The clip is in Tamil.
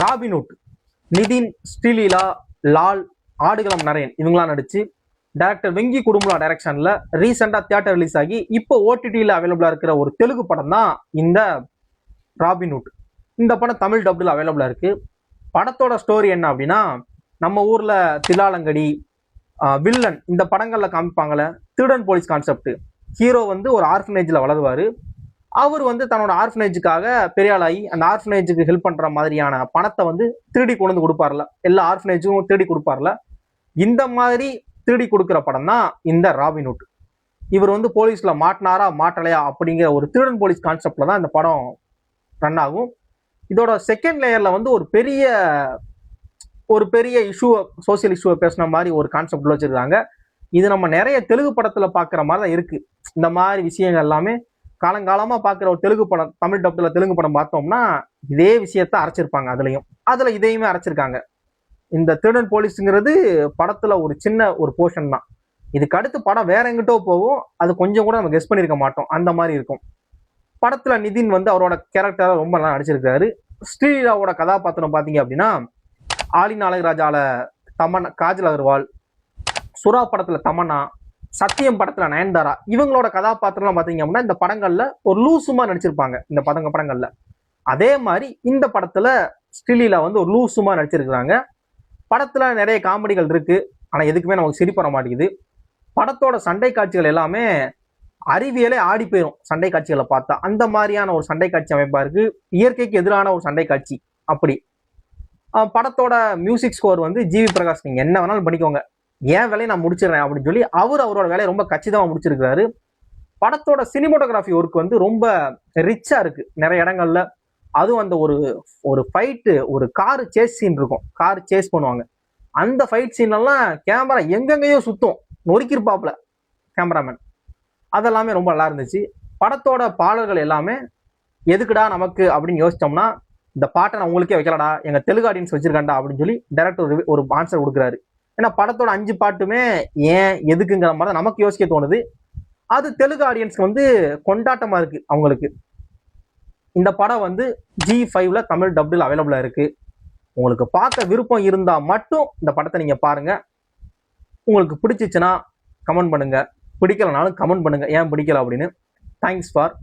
ராபின்ஹுட், நிதின், ஸ்ரீலீலா, லால், ஆடுகளம் நரேன் இவங்களாம் நடிச்சு டைரக்டர் வெங்கி குடும்பலா டைரக்ஷன்ல ரீசெண்டா தியேட்டர் ரிலீஸ் ஆகி இப்போ ஓடிடியில் அவைலபிளா இருக்கிற ஒரு தெலுங்கு படம் தான் இந்த ராபின்ஹுட். இந்த படம் தமிழ் டப்ல அவைலபிளா இருக்கு. படத்தோட ஸ்டோரி என்ன அப்படின்னா, நம்ம ஊர்ல தில்லாலங்கடி, வில்லன் இந்த படங்கள்ல காமிப்பாங்கல்ல திருடன் போலீஸ் கான்செப்ட். ஹீரோ வந்து ஒரு ஆர்ஃபனேஜ்ல வளருவாரு. அவர் வந்து தன்னோட ஆர்ஃபனேஜுக்காக பெரிய ஆளாகி அந்த ஆர்ஃபனேஜுக்கு ஹெல்ப் பண்ற மாதிரியான பணத்தை வந்து திருடி கொண்டு வந்து கொடுப்பார்ல, எல்லா ஆர்ஃபனேஜும் திருடி கொடுப்பார்ல. இந்த மாதிரி திருடி கொடுக்குற படம் தான் இந்த ராபின்ஹுட். இவர் வந்து போலீஸ்ல மாட்டினாரா மாட்டலையா அப்படிங்கிற ஒரு திருடன் போலீஸ் கான்செப்ட்ல தான் இந்த படம் ரன் ஆகும். இதோட செகண்ட் லேயர்ல வந்து ஒரு பெரிய இஷ்யூ, சோசியல் இஷ்யூவை பேசின மாதிரி ஒரு கான்செப்ட் வச்சிருக்காங்க. இது நம்ம நிறைய தெலுங்கு படத்துல பாக்குற மாதிரி தான் இருக்கு. இந்த மாதிரி விஷயங்கள் எல்லாமே காலங்காலமா பாக்குற ஒரு தெலுங்கு படம், தமிழ் டப்ல தெலுங்கு படம் பார்த்தோம்னா இதே விஷயத்த அரைச்சிருப்பாங்க. அதுல இதையுமே அரைச்சிருக்காங்க. இந்த திருடன் போலீஸுங்கிறது படத்துல ஒரு சின்ன ஒரு போர்ஷன் தான். இதுக்கு அடுத்து படம் வேற எங்கிட்டோ போகும், அது கொஞ்சம் கூட நம்ம கெஸ் பண்ணிருக்க மாட்டோம். அந்த மாதிரி இருக்கும். படத்துல நிதின் வந்து அவரோட கேரக்டரை ரொம்ப நல்லா நடிச்சிருக்காரு. ஸ்ரீலீலாவோட கதாபாத்திரம் பாத்தீங்க அப்படின்னா, ஆலின் அழகுராஜால தமன்னா, காஜல் அகர்வால், சுறா படத்துல தமன்னா, சத்தியம் படத்துல நயன்தாரா இவங்களோட கதாபாத்திரம் பாத்தீங்க அப்படின்னா இந்த படங்கள்ல ஒரு லூசுமா நடிச்சிருப்பாங்க. இந்த படங்கள்ல அதே மாதிரி இந்த படத்துல ஸ்ரீலீலா வந்து ஒரு லூசுமா நடிச்சிருக்கிறாங்க. படத்துல நிறைய காமெடிகள் இருக்கு, ஆனா எதுக்குமே நமக்கு சிரிப்பற மாட்டேங்குது. படத்தோட சண்டை காட்சிகள் எல்லாமே அறிவியலே ஆடி போயிடும் சண்டை காட்சிகளை பார்த்தா. அந்த மாதிரியான ஒரு சண்டை காட்சி அமைப்பா இருக்கு. இயற்கைக்கு எதிரான ஒரு சண்டை காட்சி. அப்படி படத்தோட மியூசிக் ஸ்கோர் வந்து ஜிவி பிரகாஷ், நீங்க என்ன வேணாலும் பண்ணிக்கோங்க, ஏன் வேலையை நான் முடிச்சிடறேன் அப்படின்னு சொல்லி அவரோட வேலையை ரொம்ப கச்சிதமா முடிச்சிருக்காரு. படத்தோட சினிமோட்டோகிராஃபி ஒர்க் வந்து ரொம்ப ரிச்சா இருக்கு நிறைய இடங்கள்ல. அதுவும் அந்த ஒரு ஃபைட்டு, ஒரு கார் சேஸ் சீன் இருக்கும், கார் சேஸ் பண்ணுவாங்க. அந்த ஃபைட் சீன் எல்லாம் கேமரா எங்கெங்கயோ சுத்தும், நொறுக்கிருப்பாப்ல கேமராமேன். அதெல்லாமே ரொம்ப நல்லா இருந்துச்சு. படத்தோட பாடல்கள் எல்லாமே எதுக்குடா நமக்கு அப்படின்னு யோசிச்சோம்னா, இந்த பாட்டை நான் உங்களுக்கே வைக்கலடா, எங்க தெலுங்கு ஆடியன்ஸ் வச்சிருக்காண்டா அப்படின்னு சொல்லி டைரக்டர் ஒரு ஆன்சர் கொடுக்குறாரு. ஏன்னா படத்தோட 5 பாட்டுமே ஏன் எதுக்குங்கிற மாதிரி நமக்கு யோசிக்க தோணுது. அது தெலுங்கு ஆடியன்ஸ்க்கு வந்து கொண்டாட்டமா இருக்கு அவங்களுக்கு. இந்த படம் வந்து G5ல தமிழ் டப்ல அவைலபிளா இருக்கு. உங்களுக்கு பார்க்க விருப்பம் இருந்தா மட்டும் இந்த படத்தை நீங்க பாருங்க. உங்களுக்கு பிடிச்சிச்சுன்னா கமெண்ட் பண்ணுங்க, பிடிக்கலனாலும் கமெண்ட் பண்ணுங்க ஏன் பிடிக்கல அப்படின்னு. Thanks for